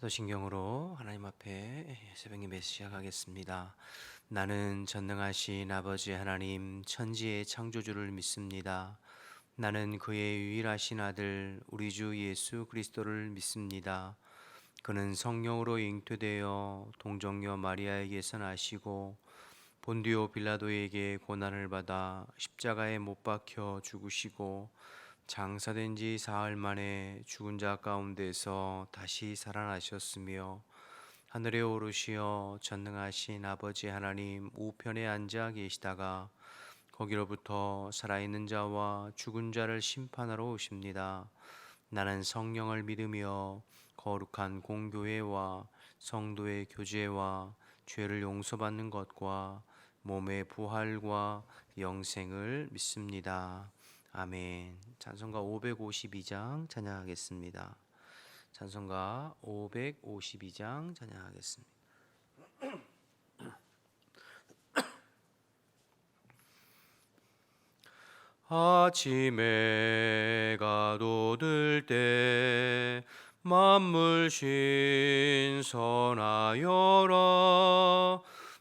사도신경으로 하나님 앞에 새벽 예배 시작하겠습니다. 나는 전능하신 아버지 하나님 천지의 창조주를 믿습니다. 나는 그의 유일하신 아들 우리 주 예수 그리스도를 믿습니다. 그는 성령으로 잉태되어 동정녀 마리아에게서 나시고 본디오 빌라도에게 고난을 받아 십자가에 못 박혀 죽으시고 장사된 지 사흘 만에 죽은 자 가운데서 다시 살아나셨으며 하늘에 오르시어 전능하신 아버지 하나님 우편에 앉아 계시다가 거기로부터 살아있는 자와 죽은 자를 심판하러 오십니다. 나는 성령을 믿으며 거룩한 공교회와 성도의 교제와 죄를 용서받는 것과 몸의 부활과 영생을 믿습니다. 아멘. 찬송가 552장 찬양하겠습니다. 찬송가 552장 찬양하겠습니다. 아침에 가도들 때 만물 신선하여라.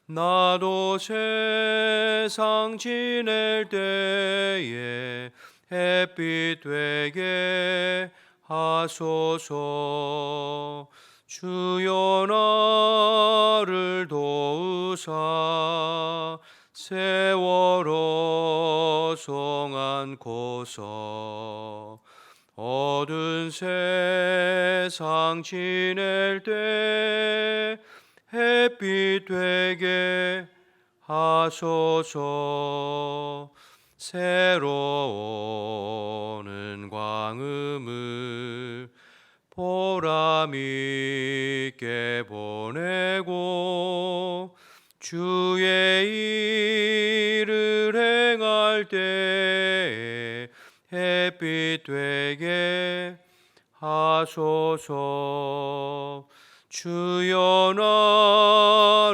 나도 세상 지낼 때에 햇빛 되게 하소서. 주여 나를 도우사 세월호 송안고서 어두운 세상 지낼 때 햇빛 되게 하소서. 새로 오는 광음을 보람 있게 보내고 주의 일을 행할 때 햇빛 되게 하소서. 주여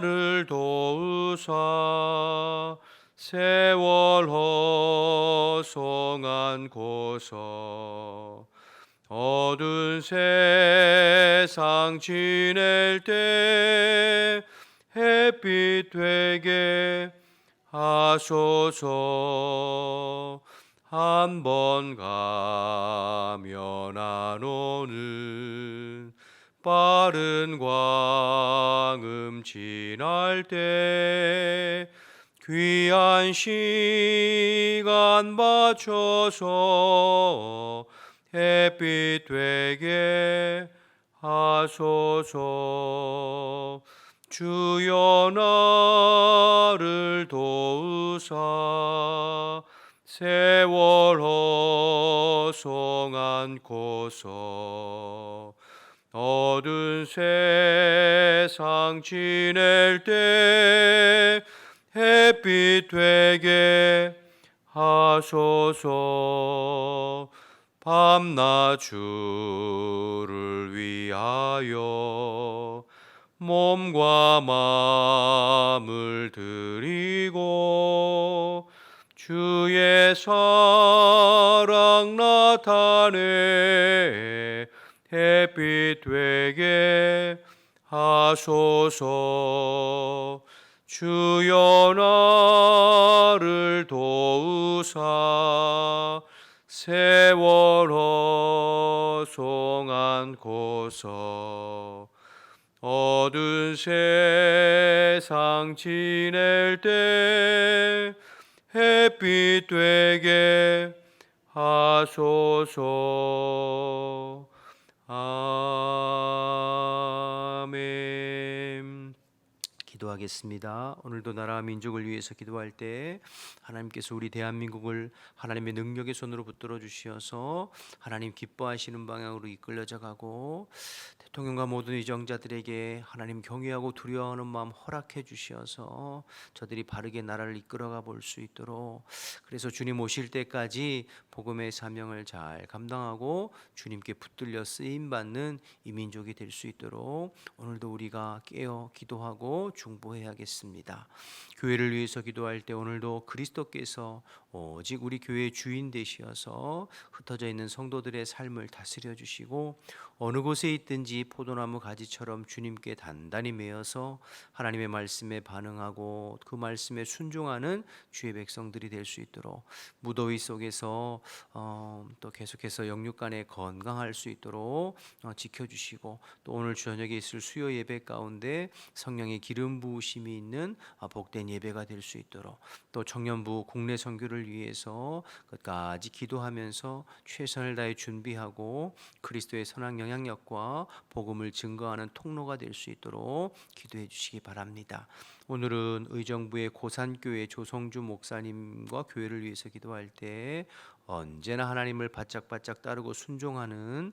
나를 도우사 세월호 송안고서 어두운 세상 지낼 때 햇빛 되게 하소서. 한 번 가면 안 오는 빠른 광음 지날 때 귀한 시간 맞춰서 햇빛 되게 하소서. 주여 나를 도우사 세월호 송안고서 어두운 세상 지낼 때 햇빛 되게 하소서. 밤낮 주를 위하여 몸과 마음을 드리고 주의 사랑 나타내 햇빛 되게 하소서. 주여 나를 도우사 세월호 송안고서 어두운 세상 지낼 때 햇빛 되게 하소서. 아멘. 기도하겠습니다. 오늘도 나라와 민족을 위해서 기도할 때 하나님께서 우리 대한민국을 하나님의 능력의 손으로 붙들어 주시어서 하나님 기뻐하시는 방향으로 이끌려져 가고 대통령과 모든 위정자들에게 하나님 경외하고 두려워하는 마음 허락해 주시어서 저들이 바르게 나라를 이끌어가 볼 수 있도록, 그래서 주님 오실 때까지 복음의 사명을 잘 감당하고 주님께 붙들려 쓰임 받는 이 민족이 될 수 있도록 오늘도 우리가 깨어 기도하고 중보해야겠습니다. 교회를 위해서 기도할 때 오늘도 그리스도께서 오직 우리 교회의 주인 되시어서 흩어져 있는 성도들의 삶을 다스려 주시고 어느 곳에 있든지 포도나무 가지처럼 주님께 단단히 매어서 하나님의 말씀에 반응하고 그 말씀에 순종하는 주의 백성들이 될 수 있도록, 무더위 속에서 또 계속해서 영육간에 건강할 수 있도록 지켜주시고, 또 오늘 저녁에 있을 수요 예배 가운데 성령의 기름 부으심이 있는 복된 예배가 될 수 있도록, 또 청년부 국내 선교를 위해서 끝까지 기도하면서 최선을 다해 준비하고 그리스도의 선한 영향력과 복음을 증거하는 통로가 될 수 있도록 기도해 주시기 바랍니다. 오늘은 의정부의 고산교회 조성주 목사님과 교회를 위해서 기도할 때 언제나 하나님을 바짝바짝 따르고 순종하는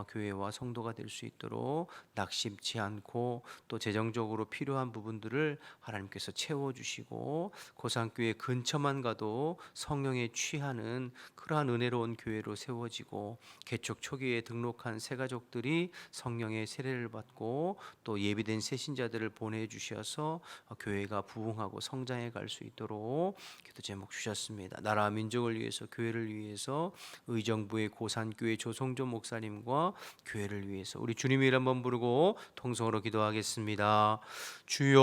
교회와 성도가 될 수 있도록 낙심치 않고 또 재정적으로 필요한 부분들을 하나님께서 채워주시고 고산교회 근처만 가도 성령에 취하는 그러한 은혜로운 교회로 세워지고, 개척 초기에 등록한 새가족들이 성령의 세례를 받고 또 예비된 새신자들을 보내주셔서 교회가 부흥하고 성장해 갈 수 있도록 기도 제목 주셨습니다. 나라 민족을 위해서, 교회를 위해서 의정부의 고산교회 조성조 목사님과 교회를 위해서 우리 주님의 이름 한번 부르고 통성으로 기도하겠습니다. 주여,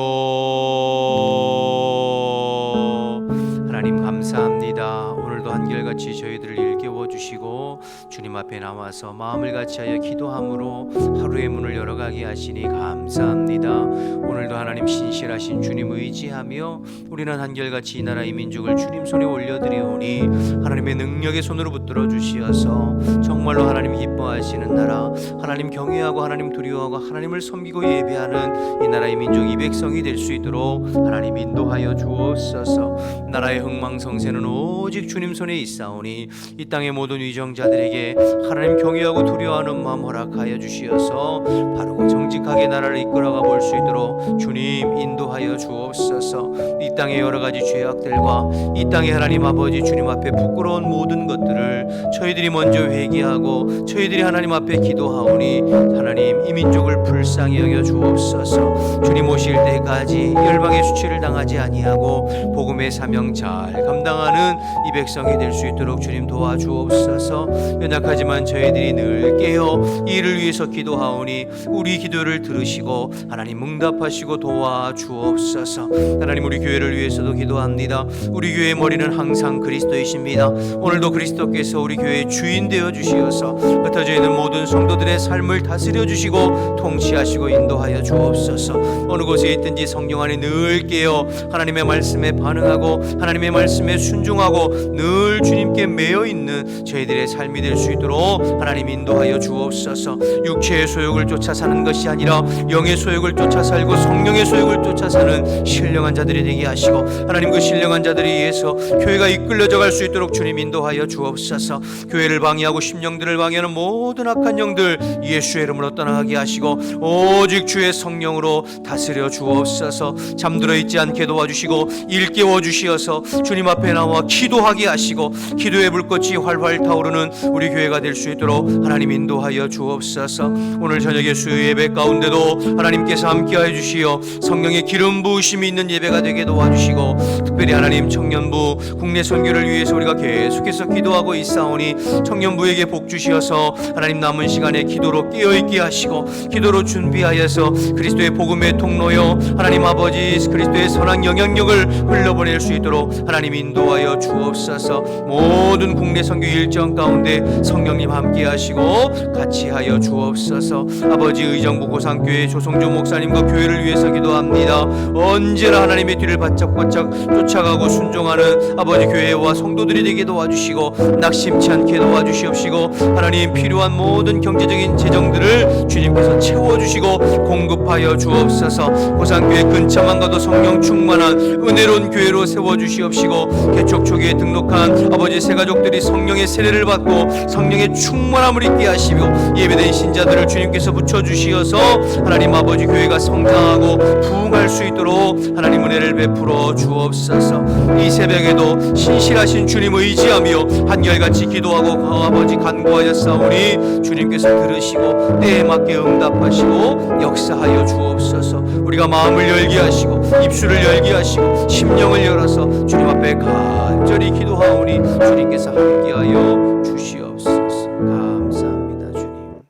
하나님 감사합니다. 오늘도 한결같이 저희들을 일깨워 주시고 주님 앞에 나와서 마음을 같이하여 기도함으로 하루의 문을 열어가게 하시니 감사합니다. 오늘도 하나님 신실하신 주님 의지하며 우리는 한결같이 이 나라 이 민족을 주님 손에 올려드리오니 하나님의 능력의 손으로 붙들어 주시어서 정말로 하나님 기뻐하시는 나라, 하나님 경외하고 하나님 두려워하고 하나님을 섬기고 예배하는 이 나라 이 민족 이 백성이 될 수 있도록 하나님 인도하여 주옵소서. 나라의 흥망성쇠는 오직 주님 손에 있사오니 이 땅의 모든 위정자들에게 하나님 경외하고 두려워하는 마음 허락하여 주시어서 바르고 정직하게 나라를 이끌어가 볼 수 있도록 주님 인도하여 주옵소서. 이 땅의 여러 가지 죄악들과 이 땅의 하나님 아버지 주님 앞에 부끄러운 모든 것들을 저희들이 먼저 회개하고 저희들이 하나님 앞에 기도하오니 하나님 이 민족을 불쌍히 여겨 주옵소서. 주님 오실 때까지 열방의 수치를 당하지 아니하고 복음의 사명 잘 감당하는 이 백성이 될 수 있도록 주님 도와주옵소서. 연약하지만 저희들이 늘 깨어 이 일을 위해서 기도하오니 우리 기도를 들으시고 하나님 응답하시고 도와주옵소서. 하나님 우리 교회를 위해서도 기도합니다. 우리 교회의 머리는 항상 그리스도이십니다. 오늘도 그리스도께서 우리 교회의 주인 되어 주시어서 흩어져 있는 모든 성도들의 삶을 다스려 주시고 통치하시고 인도하여 주옵소서. 어느 곳에 있든지 성령 안에 늘 깨어 하나님의 말씀에 반응하고 하나님의 말씀에 순종하고 늘 주님께 매여 있는 저희들의 삶이 될 수 있도록 하나님 인도하여 주옵소서. 육체의 소욕을 쫓아 사는 것이 아니라 영의 소욕을 쫓아 살고 성령의 소욕을 쫓아 사는 신령한 자들이 되게 하시고 하나님 그 신령한 자들에 의해서 교회가 이끌려져 갈 수 있도록 주님 인도하여 주옵소서. 교회를 방해하고 심령들을 방해하는 모든 악한 영들 예수의 이름으로 떠나가게 하시고 오직 주의 성령으로 다스려 주옵소서. 잠들어 있지 않게 도와주시고 일깨워 주시어서 주님 앞에 나와 기도하게 하시고 기도의 불꽃이 활활 타오르는 우리 교회가 될 수 있도록 하나님 인도하여 주옵소서. 오늘 저녁에 수요 예배 가운데도 하나님께서 함께하여 주시어 성령의 기름 부으심이 있는 예배가 되게 도와주시고, 특별히 하나님 청년부 국내 선교를 위해서 우리가 계속해서 기도하고 있사오니 청년부에게 복 주시어서 하나님 남은 시간에 기도로 깨어있게 하시고 기도로 준비하여서 그리스도의 복음의 통로여 하나님 아버지 그리스도의 선한 영향력을 흘러보낼 수 있도록 하나님 인도하여 주옵소서. 모든 국내 선교 일정 가운데 성령님 함께 하시고 같이 하여 주옵소서. 아버지 의정부 고산교회 조성조 목사님과 교회를 위해서 기도합니다. 언제나 하나님의 뒤를 바짝바짝 쫓아가고 순종하는 아버지 교회와 성도들이 되게 도와주시고 낙심치 않게 도와주시옵시고 하나님 필요한 모든 경제적인 재정들을 주님께서 채워주시고 공급하여 주옵소서. 고산교회 근처만 가도 성령 충만한 은혜로운 교회로 세워주시옵시고 개척 초기에 등록한 아버지 새가족들이 성령의 세례를 받고 성령의 충만함을 입게 하시고 예배된 신자들을 주님께서 붙여주시어서 하나님 아버지 교회가 성장하고 부흥할 수 있도록 하나님 은혜를 베풀어 주옵소서. 이 새벽에도 신실하신 주님 의지하며 한결같이 기도하고 아버지 간구하였사오니 주님께서 들으시고 때에 맞게 응답하시고 역사하여 주옵소서. 우리가 마음을 열게 하시고 입술을 열게 하시고 심령을 열어서 주님 앞에 간절히 기도하오니 주님께서 함께하여 주시옵소서. 감사합니다 주님.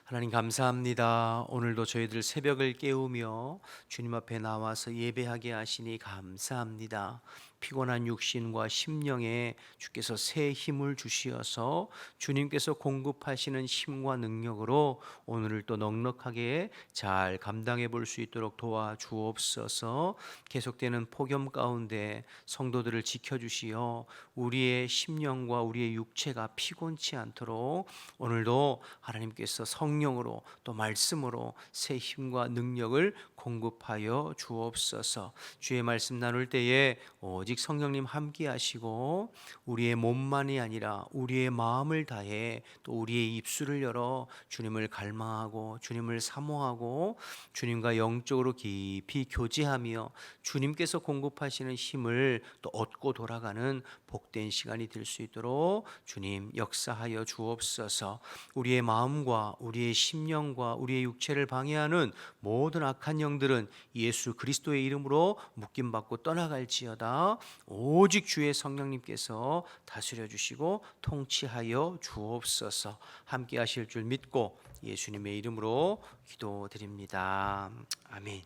하나님 감사합니다. 오늘도 저희들 새벽을 깨우며 주님 앞에 나와서 예배하게 하시니 감사합니다. 피곤한 육신과 심령에 주께서 새 힘을 주시어서 주님께서 공급하시는 힘과 능력으로 오늘을 또 넉넉하게 잘 감당해 볼 수 있도록 도와주옵소서. 계속되는 폭염 가운데 성도들을 지켜주시어 우리의 심령과 우리의 육체가 피곤치 않도록 오늘도 하나님께서 성령으로 또 말씀으로 새 힘과 능력을 공급하여 주옵소서. 주의 말씀 나눌 때에 오직 성령님 함께 하시고 우리의 몸만이 아니라 우리의 마음을 다해 또 우리의 입술을 열어 주님을 갈망하고 주님을 사모하고 주님과 영적으로 깊이 교제하며 주님께서 공급하시는 힘을 또 얻고 돌아가는 복된 시간이 될 수 있도록 주님 역사하여 주옵소서. 우리의 마음과 우리의 심령과 우리의 육체를 방해하는 모든 악한 영들은 예수 그리스도의 이름으로 묶임받고 떠나갈지어다. 오직 주의 성령님께서 다스려 주시고 통치하여 주옵소서. 함께 하실 줄 믿고 예수님의 이름으로 기도드립니다. 아멘.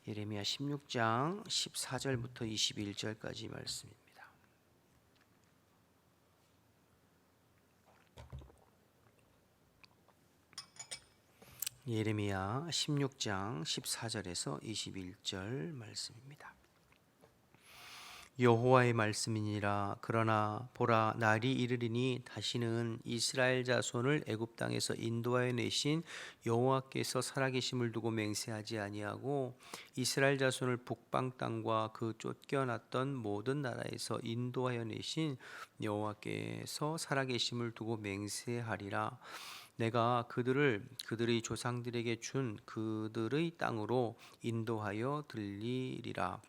예레미야 16장 14절부터 21절까지 말씀입니다. 예레미야 16장 14절에서 21절 말씀입니다. 여호와의 말씀이니라. 그러나 보라, 날이 이르리니 다시는 이스라엘 자손을 애굽 땅에서 인도하여 내신 여호와께서 살아계심을 두고 맹세하지 아니하고 이스라엘 자손을 북방 땅과 그 쫓겨났던 모든 나라에서 인도하여 내신 여호와께서 살아계심을 두고 맹세하리라. 내가 그들의 조상들에게 준 그들의 땅으로 인도하여 들리리라.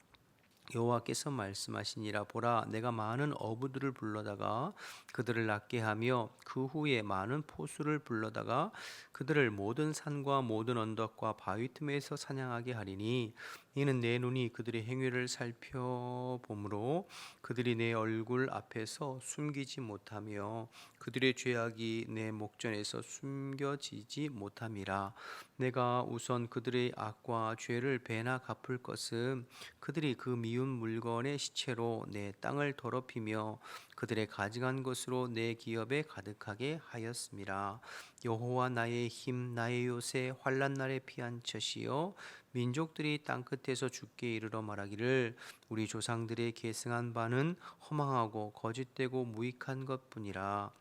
여호와께서 말씀하시니라. 보라, 내가 많은 어부들을 불러다가 그들을 낫게 하며 그 후에 많은 포수를 불러다가 그들을 모든 산과 모든 언덕과 바위 틈에서 사냥하게 하리니 이는 내 눈이 그들의 행위를 살펴보므로 그들이 내 얼굴 앞에서 숨기지 못하며 그들의 죄악이 내 목전에서 숨겨지지 못함이라. 내가 우선 그들의 악과 죄를 배나 갚을 것은 그들이 그 미운 물건의 시체로 내 땅을 더럽히며 그들의 가증한 것으로 내 기업에 가득하게 하였음이라. 여호와 나의 힘, 나의 요새, 환난 날에 피한처시요 민족들이 땅끝에서 주께 이르러 말하기를 우리 조상들의 계승한 바는 허망하고 거짓되고 무익한 것뿐이라.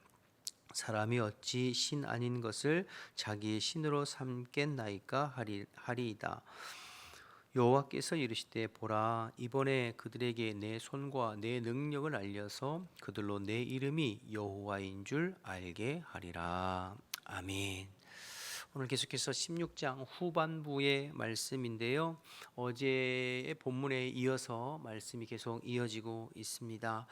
사람이 어찌 신 아닌 것을 자기의 신으로 삼겠나이까 하리이다. 여호와께서 이르시되 보라, 이번에 그들에게 내 손과 내 능력을 알려서 그들로 내 이름이 여호와인 줄 알게 하리라. 아멘. 오늘 계속해서 16장 후반부의 말씀인데요. 어제의 본문에 이어서 말씀이 계속 이어지고 있습니다.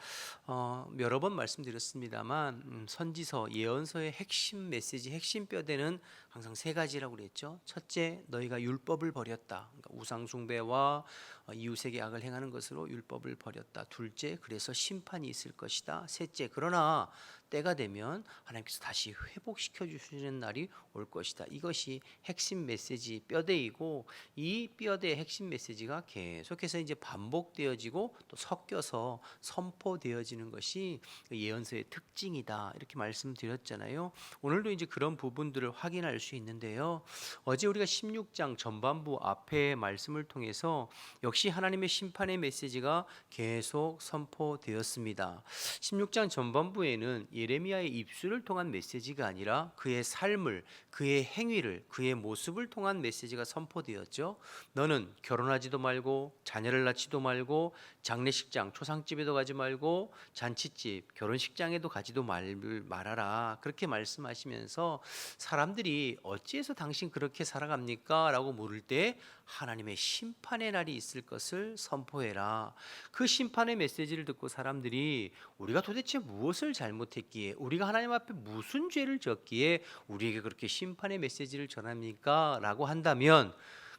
여러 번 말씀드렸습니다만 선지서, 예언서의 핵심 메시지, 핵심 뼈대는 항상 세 가지라고 그랬죠. 첫째, 너희가 율법을 버렸다. 그러니까 우상 숭배와 이웃에게 악을 행하는 것으로 율법을 버렸다. 둘째, 그래서 심판이 있을 것이다. 셋째, 그러나 때가 되면 하나님께서 다시 회복시켜 주시는 날이 올 것이다. 이것이 핵심 메시지 뼈대이고, 이 뼈대의 핵심 메시지가 계속해서 이제 반복되어지고 또 섞여서 선포되어지는 것이 예언서의 특징이다. 이렇게 말씀드렸잖아요. 오늘도 이제 그런 부분들을 확인할 수 있는데요. 어제 우리가 16장 전반부 앞에 말씀을 통해서 역시 하나님의 심판의 메시지가 계속 선포되었습니다. 16장 전반부에는 예레미야의 입술을 통한 메시지가 아니라 그의 삶을, 그의 행위를, 그의 모습을 통한 메시지가 선포되었죠. 너는 결혼하지도 말고 자녀를 낳지도 말고 장례식장, 초상집에도 가지 말고 잔치집, 결혼식장에도 가지도 말아라. 그렇게 말씀하시면서 사람들이 어찌해서 당신 그렇게 살아갑니까? 라고 물을 때 하나님의 심판의 날이 있을 것을 선포해라. 그 심판의 메시지를 듣고 사람들이 우리가 도대체 무엇을 잘못했기에, 우리가 하나님 앞에 무슨 죄를 졌기에 우리에게 그렇게 심판의 메시지를 전합니까? 라고 한다면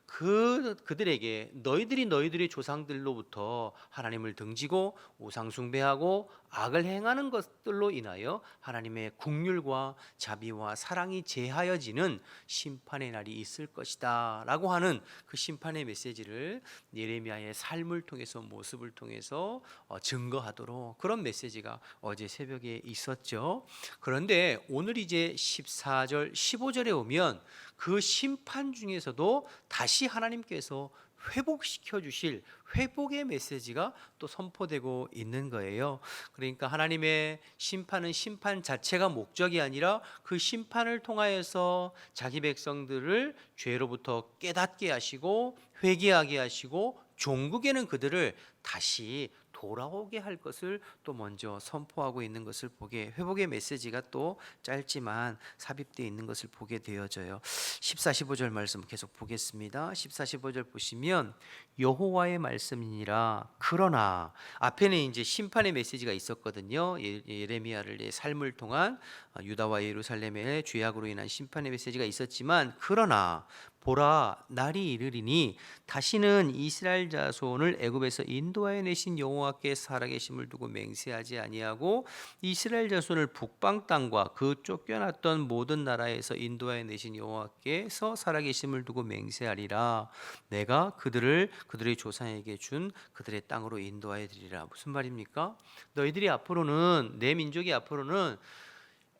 그들에게 너희들의 조상들로부터 하나님을 등지고 우상 숭배하고 악을 행하는 것들로 인하여 하나님의 긍휼과 자비와 사랑이 제하여지는 심판의 날이 있을 것이다라고 하는 그 심판의 메시지를 예레미야의 삶을 통해서, 모습을 통해서 증거하도록, 그런 메시지가 어제 새벽에 있었죠. 그런데 오늘 이제 14절 15절에 오면 그 심판 중에서도 다시 하나님께서 회복시켜 주실 회복의 메시지가 또 선포되고 있는 거예요. 그러니까 하나님의 심판은 심판 자체가 목적이 아니라 그 심판을 통하여서 자기 백성들을 죄로부터 깨닫게 하시고 회개하게 하시고 종국에는 그들을 다시 돌아오게 할 것을 또 먼저 선포하고 있는 것을 보게, 회복의 메시지가 또 짧지만 삽입되어 있는 것을 보게 되어져요. 14, 15절 말씀 계속 보겠습니다. 14, 15절 보시면 여호와의 말씀이니라. 그러나 앞에는 이제 심판의 메시지가 있었거든요. 예레미야를 삶을 통한 유다와 예루살렘의 죄악으로 인한 심판의 메시지가 있었지만, 그러나 보라, 날이 이르리니 다시는 이스라엘 자손을 애굽에서 인도하여 내신 여호와께 살아계심을 두고 맹세하지 아니하고 이스라엘 자손을 북방 땅과 그 쫓겨났던 모든 나라에서 인도하여 내신 여호와께서 살아계심을 두고 맹세하리라. 내가 그들의 조상에게 준 그들의 땅으로 인도하여 드리라. 무슨 말입니까? 너희들이 앞으로는, 내 민족이 앞으로는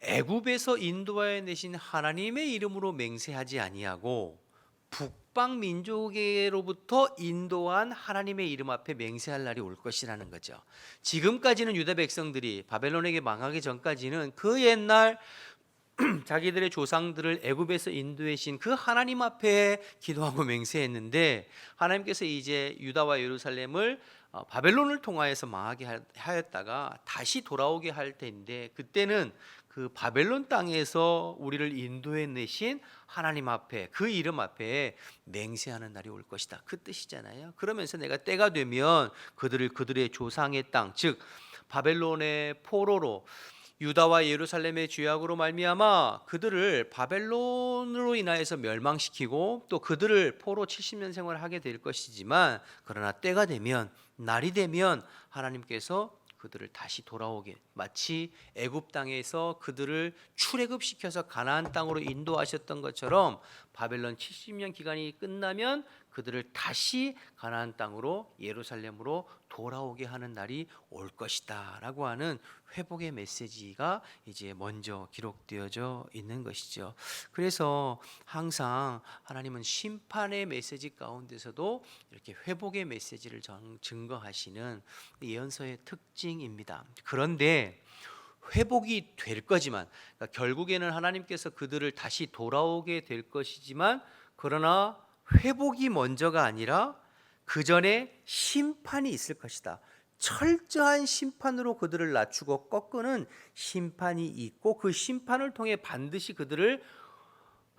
애굽에서 인도하여 내신 하나님의 이름으로 맹세하지 아니하고 북방 민족에로부터 인도한 하나님의 이름 앞에 맹세할 날이 올 것이라는 거죠. 지금까지는 유다 백성들이 바벨론에게 망하기 전까지는 그 옛날 자기들의 조상들을 애굽에서 인도하신 그 하나님 앞에 기도하고 맹세했는데, 하나님께서 이제 유다와 예루살렘을 바벨론을 통하여서 망하게 하였다가 다시 돌아오게 할 텐데, 그때는 그 바벨론 땅에서 우리를 인도해 내신 하나님 앞에, 그 이름 앞에 맹세하는 날이 올 것이다, 그 뜻이잖아요. 그러면서 내가 때가 되면 그들의 조상의 땅, 즉 바벨론의 포로로, 유다와 예루살렘의 죄악으로 말미암아 그들을 바벨론으로 인하여서 멸망시키고 또 그들을 포로 70년 생활을 하게 될 것이지만, 그러나 때가 되면, 날이 되면 하나님께서 그들을 다시 돌아오게, 마치 애굽 땅에서 그들을 출애굽시켜서 가나안 땅으로 인도하셨던 것처럼 바벨론 70년 기간이 끝나면 그들을 다시 가나안 땅으로, 예루살렘으로 돌아오게 하는 날이 올 것이다라고 하는 회복의 메시지가 이제 먼저 기록되어져 있는 것이죠. 그래서 항상 하나님은 심판의 메시지 가운데서도 이렇게 회복의 메시지를 증거하시는 예언서의 특징입니다. 그런데 회복이 될 거지만, 그러니까 결국에는 하나님께서 그들을 다시 돌아오게 될 것이지만, 그러나 회복이 먼저가 아니라 그 전에 심판이 있을 것이다. 철저한 심판으로 그들을 낮추고 꺾는 심판이 있고, 그 심판을 통해 반드시 그들을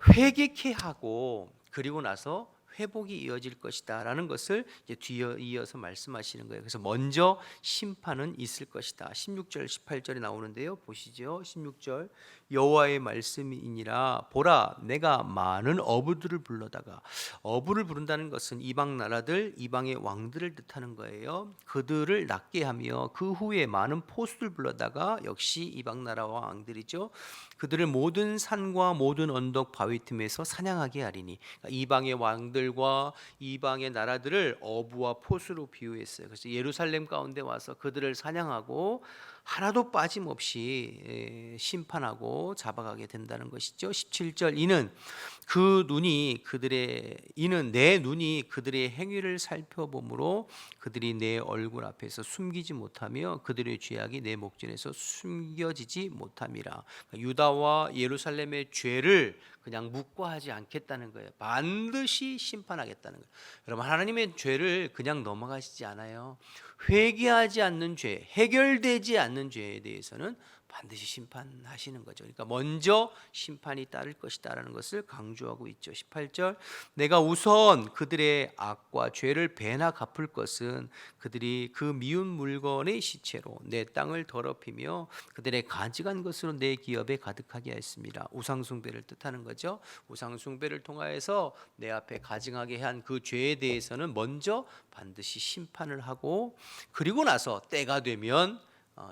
회개케 하고 그리고 나서 회복이 이어질 것이다라는 것을 이제 이어서 말씀하시는 거예요. 그래서 먼저 심판은 있을 것이다. 16절 18절에 나오는데요. 보시죠. 16절 여호와의 말씀이니라. 보라, 내가 많은 어부들을 불러다가, 어부를 부른다는 것은 이방 나라들, 이방의 왕들을 뜻하는 거예요. 그들을 낫게 하며 그 후에 많은 포수를 불러다가, 역시 이방 나라와 왕들이죠. 그들을 모든 산과 모든 언덕 바위 틈에서 사냥하게 하리니. 그러니까 이방의 왕들과 이방의 나라들을 어부와 포수로 비유했어요. 그래서 예루살렘 가운데 와서 그들을 사냥하고 하나도 빠짐없이 심판하고 잡아가게 된다는 것이죠. 17절 이는 내 눈이 그들의 행위를 살펴보므로 그들이 내 얼굴 앞에서 숨기지 못하며 그들의 죄악이 내 목전에서 숨겨지지 못함이라. 유다와 예루살렘의 죄를 그냥 묵과하지 않겠다는 거예요. 반드시 심판하겠다는 거예요. 여러분, 하나님의 죄를 그냥 넘어가시지 않아요. 회개하지 않는 죄, 해결되지 않는 죄에 대해서는 반드시 심판하시는 거죠. 그러니까 먼저 심판이 따를 것이다라는 것을 강조하고 있죠. 18절, 내가 우선 그들의 악과 죄를 배나 갚을 것은 그들이 그 미운 물건의 시체로 내 땅을 더럽히며 그들의 가증한 것으로 내 기업에 가득하게 하였습니다. 우상숭배를 뜻하는 거죠. 우상숭배를 통하여서 내 앞에 가증하게 한 그 죄에 대해서는 먼저 반드시 심판을 하고, 그리고 나서 때가 되면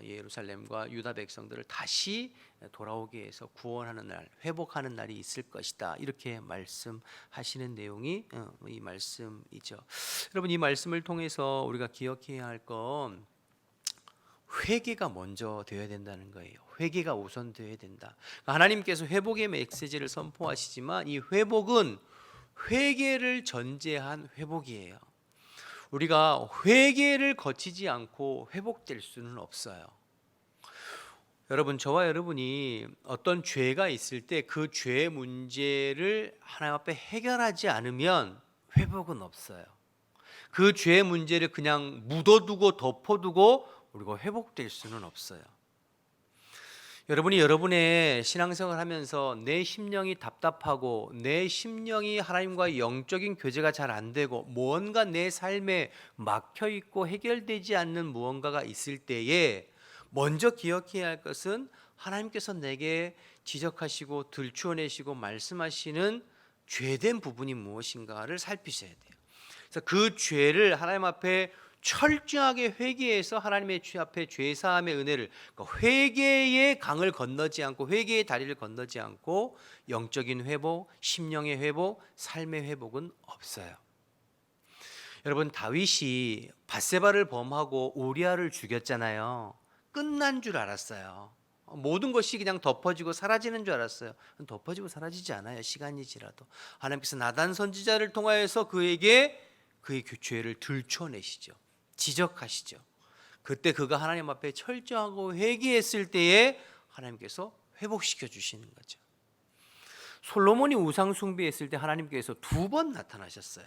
예루살렘과 유다 백성들을 다시 돌아오게 해서 구원하는 날, 회복하는 날이 있을 것이다. 이렇게 말씀하시는 내용이 이 말씀이죠. 여러분, 이 말씀을 통해서 우리가 기억해야 할 건 회개가 먼저 되어야 된다는 거예요. 회개가 우선 되어야 된다. 하나님께서 회복의 메시지를 선포하시지만 이 회복은 회개를 전제한 회복이에요. 우리가 회개를 거치지 않고 회복될 수는 없어요. 여러분, 저와 여러분이 어떤 죄가 있을 때 그 죄 문제를 하나님 앞에 해결하지 않으면 회복은 없어요. 그 죄 문제를 그냥 묻어두고 덮어두고 우리가 회복될 수는 없어요. 여러분이 여러분의 신앙생활을 하면서 내 심령이 답답하고 내 심령이 하나님과의 영적인 교제가 잘 안 되고 무언가 내 삶에 막혀 있고 해결되지 않는 무언가가 있을 때에 먼저 기억해야 할 것은 하나님께서 내게 지적하시고 들추어내시고 말씀하시는 죄된 부분이 무엇인가를 살피셔야 돼요. 그래서 그 죄를 하나님 앞에 철저하게 회개해서 하나님의 죄 앞에 죄사함의 은혜를, 그러니까 회개의 강을 건너지 않고 회개의 다리를 건너지 않고 영적인 회복, 심령의 회복, 삶의 회복은 없어요. 여러분, 다윗이 밧세바를 범하고 우리아를 죽였잖아요. 끝난 줄 알았어요. 모든 것이 그냥 덮어지고 사라지는 줄 알았어요. 덮어지고 사라지지 않아요. 시간이 지나도 하나님께서 나단 선지자를 통하여서 그에게 그의 죄를 들춰내시죠. 지적하시죠. 그때 그가 하나님 앞에 철저하고 회개했을 때에 하나님께서 회복시켜 주시는 거죠. 솔로몬이 우상 숭배했을 때 하나님께서 2번 나타나셨어요.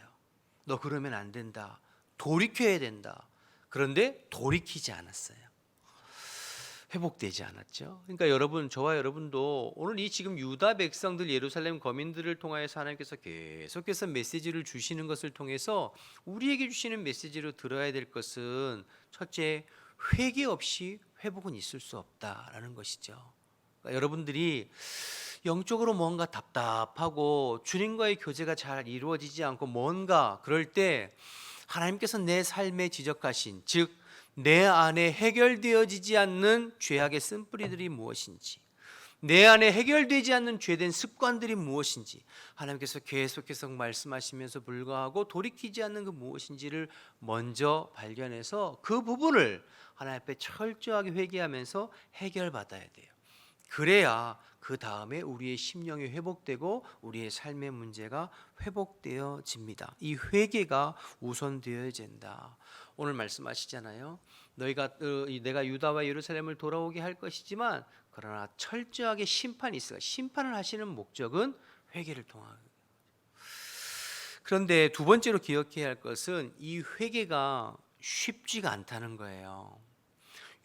너 그러면 안 된다. 돌이켜야 된다. 그런데 돌이키지 않았어요. 회복되지 않았죠. 그러니까 여러분, 저와 여러분도 오늘 이 지금 유다 백성들, 예루살렘 거민들을 통하여서 하나님께서 계속해서 메시지를 주시는 것을 통해서 우리에게 주시는 메시지로 들어야 될 것은, 첫째, 회개 없이 회복은 있을 수 없다라는 것이죠. 그러니까 여러분들이 영적으로 뭔가 답답하고 주님과의 교제가 잘 이루어지지 않고 뭔가 그럴 때 하나님께서 내 삶에 지적하신, 즉 내 안에 해결되어지지 않는 죄악의 쓴뿌리들이 무엇인지, 내 안에 해결되지 않는 죄된 습관들이 무엇인지 하나님께서 계속해서 말씀하시면서 불구하고 돌이키지 않는 그 무엇인지를 먼저 발견해서 그 부분을 하나님 앞에 철저하게 회개하면서 해결받아야 돼요. 그래야 그 다음에 우리의 심령이 회복되고 우리의 삶의 문제가 회복되어집니다. 이 회개가 우선되어야 된다. 오늘 말씀하시잖아요. 내가 유다와 예루살렘을 돌아오게 할 것이지만 그러나 철저하게 심판이 있어요. 심판을 하시는 목적은 회개를 통한. 그런데 두 번째로 기억해야 할 것은 이 회개가 쉽지가 않다는 거예요.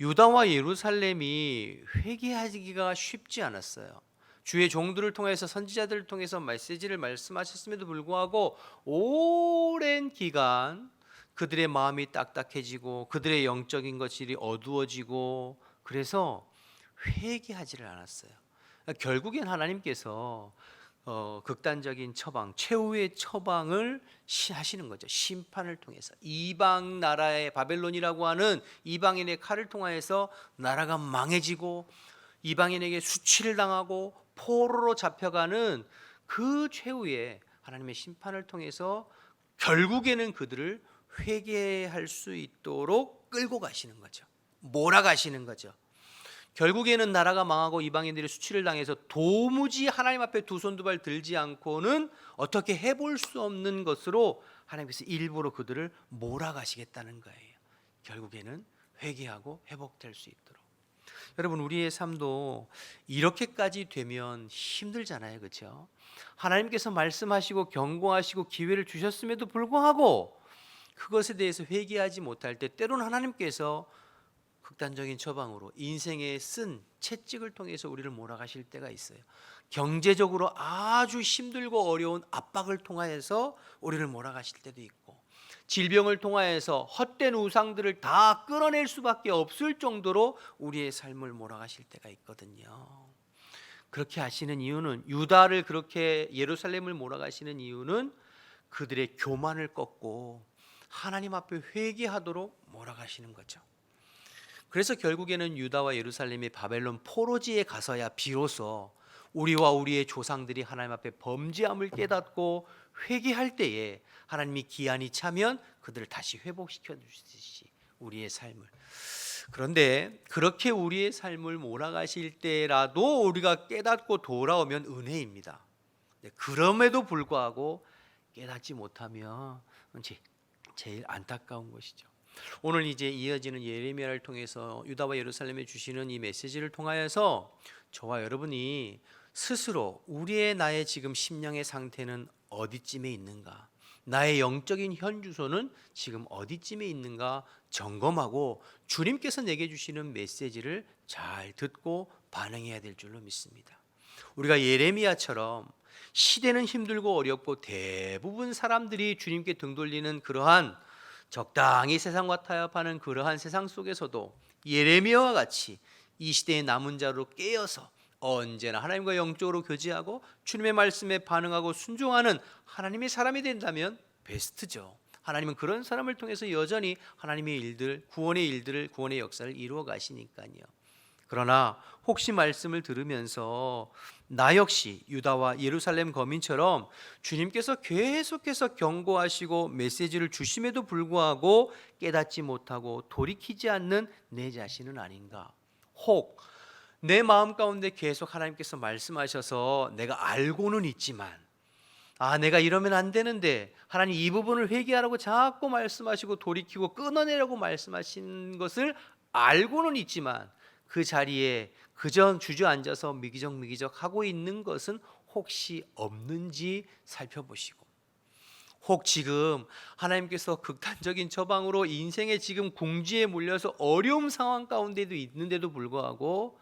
유다와 예루살렘이 회개하기가 쉽지 않았어요. 주의 종들을 통해서, 선지자들을 통해서 메시지를 말씀하셨음에도 불구하고 오랜 기간 그들의 마음이 딱딱해지고 그들의 영적인 것이 어두워지고, 그래서 회개하지를 않았어요. 결국엔 하나님께서 극단적인 처방, 최후의 처방을 하시는 거죠. 심판을 통해서 이방 나라의 바벨론이라고 하는 이방인의 칼을 통하여서 나라가 망해지고 이방인에게 수치를 당하고 포로로 잡혀가는 그 최후의 하나님의 심판을 통해서 결국에는 그들을 회개할 수 있도록 끌고 가시는 거죠. 몰아가시는 거죠. 결국에는 나라가 망하고 이방인들이 수치를 당해서 도무지 하나님 앞에 두 손 두 발 들지 않고는 어떻게 해볼 수 없는 것으로 하나님께서 일부러 그들을 몰아가시겠다는 거예요. 결국에는 회개하고 회복될 수 있도록. 여러분, 우리의 삶도 이렇게까지 되면 힘들잖아요, 그렇죠? 하나님께서 말씀하시고 경고하시고 기회를 주셨음에도 불구하고 그것에 대해서 회개하지 못할 때 때로는 하나님께서 극단적인 처방으로 인생에 쓴 채찍을 통해서 우리를 몰아가실 때가 있어요. 경제적으로 아주 힘들고 어려운 압박을 통하여서 우리를 몰아가실 때도 있고, 질병을 통하여서 헛된 우상들을 다 끌어낼 수밖에 없을 정도로 우리의 삶을 몰아가실 때가 있거든요. 그렇게 하시는 이유는, 유다를 그렇게 예루살렘을 몰아가시는 이유는 그들의 교만을 꺾고 하나님 앞에 회개하도록 몰아가시는 거죠. 그래서 결국에는 유다와 예루살렘이 바벨론 포로지에 가서야 비로소 우리와 우리의 조상들이 하나님 앞에 범죄함을 깨닫고 회개할 때에 하나님이 기한이 차면 그들을 다시 회복시켜 주시듯이 우리의 삶을, 그런데 그렇게 우리의 삶을 몰아가실 때라도 우리가 깨닫고 돌아오면 은혜입니다. 그럼에도 불구하고 깨닫지 못하면 제일 안타까운 것이죠. 오늘 이제 이어지는 예레미야를 통해서 유다와 예루살렘에 주시는 이 메시지를 통하여서 저와 여러분이 스스로 나의 지금 심령의 상태는 어디쯤에 있는가, 나의 영적인 현주소는 지금 어디쯤에 있는가 점검하고 주님께서 내게 주시는 메시지를 잘 듣고 반응해야 될 줄로 믿습니다. 우리가 예레미야처럼 시대는 힘들고 어렵고 대부분 사람들이 주님께 등 돌리는 그러한 적당히 세상과 타협하는 그러한 세상 속에서도 예레미야와 같이 이 시대의 남은 자로 깨어서 언제나 하나님과 영적으로 교제하고 주님의 말씀에 반응하고 순종하는 하나님의 사람이 된다면 베스트죠. 하나님은 그런 사람을 통해서 여전히 하나님의 일들, 구원의 역사를 이루어 가시니까요. 그러나 혹시 말씀을 들으면서 나 역시 유다와 예루살렘 거민처럼 주님께서 계속해서 경고하시고 메시지를 주심에도 불구하고 깨닫지 못하고 돌이키지 않는 내 자신은 아닌가, 혹 내 마음 가운데 계속 하나님께서 말씀하셔서 내가 알고는 있지만 내가 이러면 안 되는데 하나님 이 부분을 회개하라고 자꾸 말씀하시고 돌이키고 끊어내라고 말씀하신 것을 알고는 있지만 그 자리에 그저 주저앉아서 미기적 하고 있는 것은 혹시 없는지 살펴보시고, 혹 지금 하나님께서 극단적인 처방으로 인생의 지금 궁지에 몰려서 어려움 상황 가운데도 있는데도 불구하고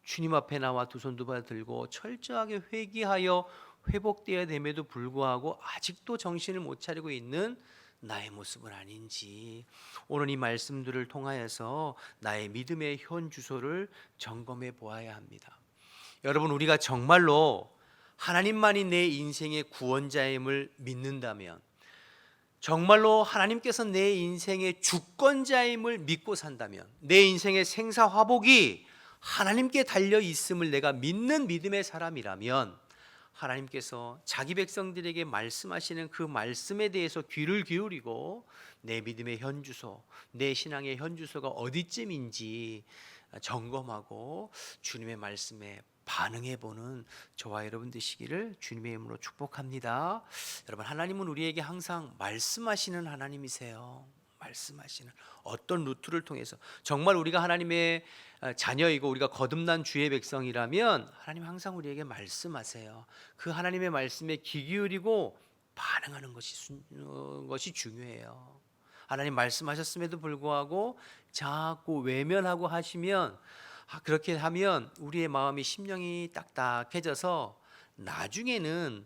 주님 앞에 나와 두 손 두 발 들고 철저하게 회개하여 회복되어야 됨에도 불구하고 아직도 정신을 못 차리고 있는 나의 모습은 아닌지, 오늘 이 말씀들을 통하여서 나의 믿음의 현 주소를 점검해 보아야 합니다. 여러분, 우리가 정말로 하나님만이 내 인생의 구원자임을 믿는다면, 정말로 하나님께서 내 인생의 주권자임을 믿고 산다면, 내 인생의 생사화복이 하나님께 달려 있음을 내가 믿는 믿음의 사람이라면, 하나님께서 자기 백성들에게 말씀하시는 그 말씀에 대해서 귀를 기울이고 내 믿음의 현주소, 내 신앙의 현주소가 어디쯤인지 점검하고 주님의 말씀에 반응해보는 저와 여러분 되시기를 주님의 이름으로 축복합니다. 여러분, 하나님은 우리에게 항상 말씀하시는 하나님이세요. 말씀하시는 어떤 루트를 통해서, 정말 우리가 하나님의 자녀이고 우리가 거듭난 주의 백성이라면 하나님 항상 우리에게 말씀하세요. 그 하나님의 말씀에 귀 기울이고 반응하는 것이 중요해요. 하나님 말씀하셨음에도 불구하고 자꾸 외면하고 하시면, 그렇게 하면 우리의 마음이 심령이 딱딱해져서 나중에는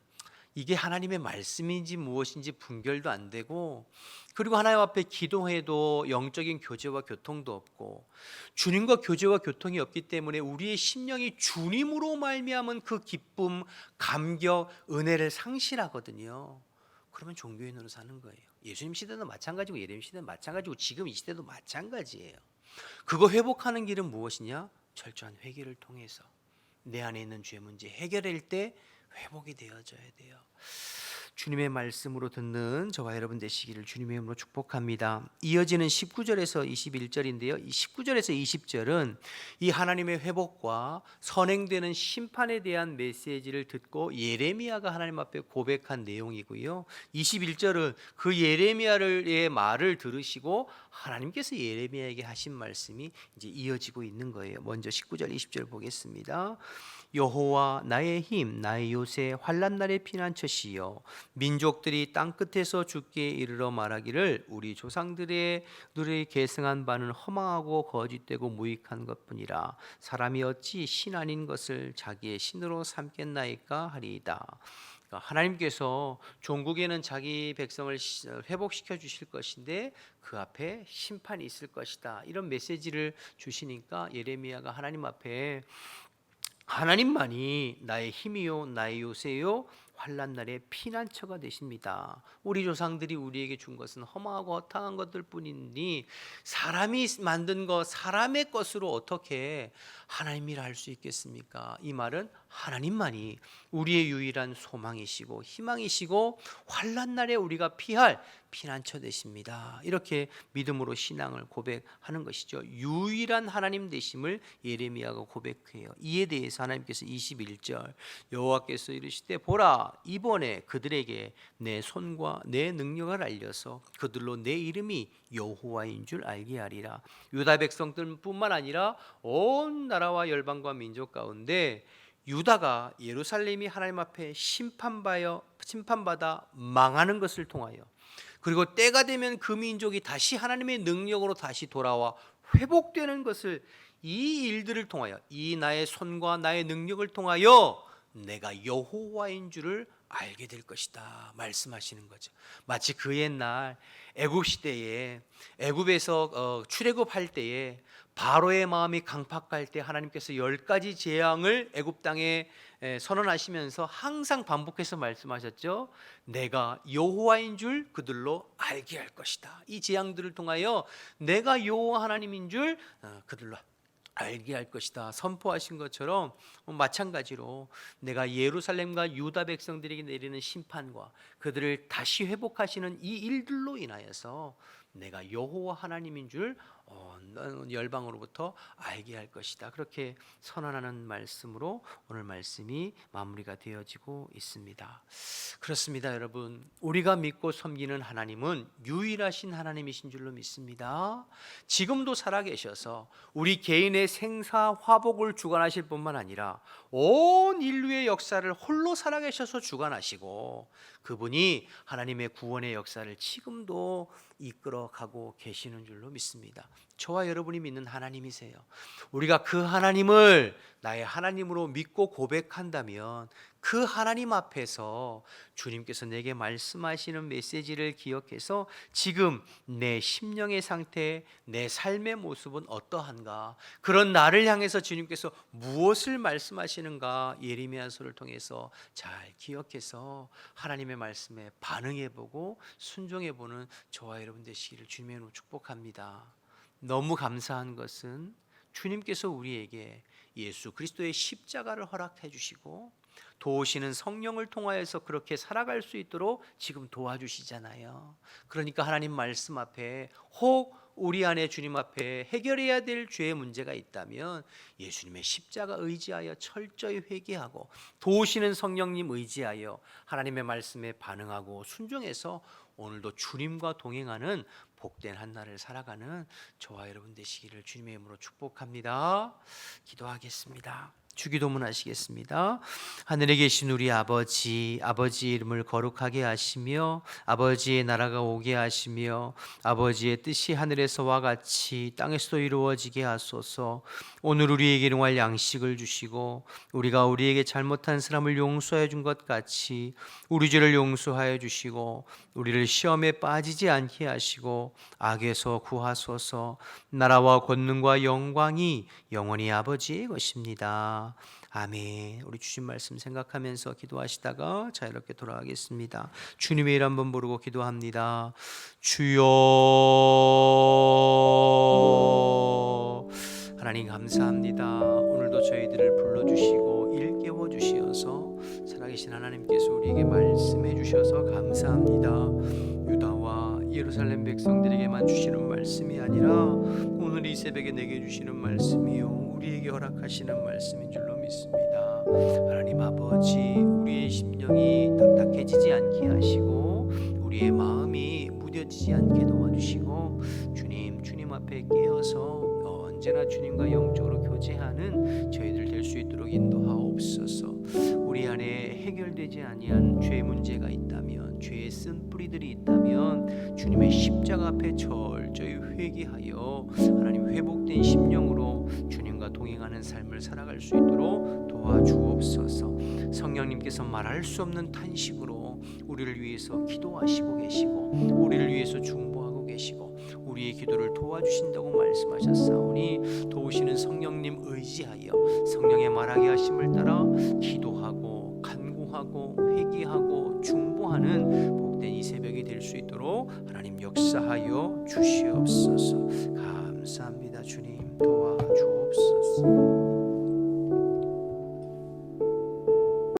이게 하나님의 말씀인지 무엇인지 분별도 안 되고, 그리고 하나님 앞에 기도해도 영적인 교제와 교통도 없고, 주님과 교제와 교통이 없기 때문에 우리의 심령이 주님으로 말미암은 그 기쁨, 감격, 은혜를 상실하거든요. 그러면 종교인으로 사는 거예요. 예수님 시대도 마찬가지고 예레미야 시대도 마찬가지고 지금 이 시대도 마찬가지예요. 그거 회복하는 길은 무엇이냐? 철저한 회개를 통해서 내 안에 있는 죄 문제 해결할 때 회복이 되어져야 돼요. 주님의 말씀으로 듣는 저와 여러분 되시기를 주님의 이름으로 축복합니다. 이어지는 19절에서 21절인데요. 이 19절에서 20절은 이 하나님의 회복과 선행되는 심판에 대한 메시지를 듣고 예레미야가 하나님 앞에 고백한 내용이고요. 21절은 그 예레미야의 말을 들으시고 하나님께서 예레미야에게 하신 말씀이 이제 이어지고 있는 거예요. 먼저 19절 20절 보겠습니다. 여호와 나의 힘 나의 요새 환난 날의 피난처시여 민족들이 땅끝에서 죽게 이르러 말하기를 우리 조상들의 누리 계승한 바는 허망하고 거짓되고 무익한 것뿐이라 사람이 어찌 신 아닌 것을 자기의 신으로 삼겠나이까 하리이다. 하나님께서 종국에는 자기 백성을 회복시켜 주실 것인데 그 앞에 심판이 있을 것이다, 이런 메시지를 주시니까 예레미야가 하나님 앞에 하나님만이 나의 힘이요 나의 요새요 환난 날의 피난처가 되십니다. 우리 조상들이 우리에게 준 것은 험하고 허탕한 것들 뿐이니 사람이 만든 것, 사람의 것으로 어떻게 하나님이라 할 수 있겠습니까? 이 말은 하나님만이 우리의 유일한 소망이시고 희망이시고 환난 날에 우리가 피할 피난처 되십니다. 이렇게 믿음으로 신앙을 고백하는 것이죠. 유일한 하나님 되심을 예레미야가 고백해요. 이에 대해서 하나님께서 21절 여호와께서 이르시되 보라 이번에 그들에게 내 손과 내 능력을 알려서 그들로 내 이름이 여호와인 줄 알게 하리라. 유다 백성들뿐만 아니라 온 나라와 열방과 민족 가운데 유다가 예루살렘이 하나님 앞에 심판받아 망하는 것을 통하여, 그리고 때가 되면 그 민족이 다시 하나님의 능력으로 다시 돌아와 회복되는 것을, 이 일들을 통하여, 이 나의 손과 나의 능력을 통하여 내가 여호와인 줄을 알게 될 것이다 말씀하시는 거죠. 마치 그 옛날 애굽 시대에 애굽에서 출애굽할 때에 바로의 마음이 강팍할 때 하나님께서 10가지 재앙을 애굽 땅에 선언하시면서 항상 반복해서 말씀하셨죠. 내가 여호와인 줄 그들로 알게 할 것이다. 이 재앙들을 통하여 내가 여호와 하나님인 줄 그들로 알게 할 것이다 선포하신 것처럼, 마찬가지로 내가 예루살렘과 유다 백성들에게 내리는 심판과 그들을 다시 회복하시는 이 일들로 인하여서 내가 여호와 하나님인 줄 열방으로부터 알게 할 것이다, 그렇게 선언하는 말씀으로 오늘 말씀이 마무리가 되어지고 있습니다. 그렇습니다. 여러분, 우리가 믿고 섬기는 하나님은 유일하신 하나님이신 줄로 믿습니다. 지금도 살아계셔서 우리 개인의 생사 화복을 주관하실 뿐만 아니라 온 인류의 역사를 홀로 살아계셔서 주관하시고, 그분이 하나님의 구원의 역사를 지금도 이끌어가고 계시는 줄로 믿습니다. 저와 여러분이 믿는 하나님이세요. 우리가 그 하나님을 나의 하나님으로 믿고 고백한다면 그 하나님 앞에서 주님께서 내게 말씀하시는 메시지를 기억해서 지금 내 심령의 상태, 내 삶의 모습은 어떠한가, 그런 나를 향해서 주님께서 무엇을 말씀하시는가 예레미야서를 통해서 잘 기억해서 하나님의 말씀에 반응해보고 순종해보는 저와 여러분 되시기를 주님의 이름으로 축복합니다. 너무 감사한 것은 주님께서 우리에게 예수 그리스도의 십자가를 허락해 주시고 도우시는 성령을 통하여서 그렇게 살아갈 수 있도록 지금 도와주시잖아요. 그러니까 하나님 말씀 앞에 혹 우리 안에 주님 앞에 해결해야 될 죄의 문제가 있다면 예수님의 십자가 의지하여 철저히 회개하고 도우시는 성령님 의지하여 하나님의 말씀에 반응하고 순종해서 오늘도 주님과 동행하는 복된 한 날을 살아가는 저와 여러분 되시기를 주님의 이름으로 축복합니다. 기도하겠습니다. 주기도문 하시겠습니다. 하늘에 계신 우리 아버지, 아버지의 이름을 거룩하게 하시며 아버지의 나라가 오게 하시며 아버지의 뜻이 하늘에서와 같이 땅에서도 이루어지게 하소서. 오늘 우리에게 일용할 양식을 주시고 우리가 우리에게 잘못한 사람을 용서해 준 것 같이 우리 죄를 용서하여 주시고 우리를 시험에 빠지지 않게 하시고 악에서 구하소서. 나라와 권능과 영광이 영원히 아버지의 것입니다. 아멘. 우리 주신 말씀 생각하면서 기도하시다가 자유롭게 돌아가겠습니다. 주님의 이름 한번 부르고 기도합니다. 주여. 하나님 감사합니다. 오늘도 저희들을 불러주시고 일깨워 주시어서 살아계신 하나님께서 우리에게 말씀해 주셔서 감사합니다. 유다와 예루살렘 백성들에게만 주시는 말씀이 아니라 오늘 이 새벽에 내게 주시는 말씀이요 우리에게 허락하시는 말씀인 줄로 믿습니다. 하나님 아버지, 우리의 심령이 딱딱해지지 않게 하시고 우리의 마음이 무뎌지지 않게 도와주시고 주님 앞에 깨어서 언제나 주님과 영적으로 교제하는 저희들 될 될 수 있도록 인도하옵소서. 우리 안에 해결되지 아니한 죄 문제가 있다면, 죄의 쓴 뿌리들이 있다면 주님의 십자가 앞에 철저히 회개하여 하나님 회복된 심령으로 주님과 동행하는 삶을 살아갈 수 있도록 도와주옵소서. 성령님께서 말할 수 없는 탄식으로 우리를 위해서 기도하시고 계시고, 우리를 위해서 중보하고 계시고, 우리의 기도를 도와주신다고 말씀하셨사오니 도우시는 성령님 의지하여 성령의 말하게 하심을 따라 기도하고 간구하고 회개하고 중보하는 복된 이 새벽이 될 수 있도록 하나님 역사하여 주시옵소서. 감사합니다. 주님 도와주옵소서.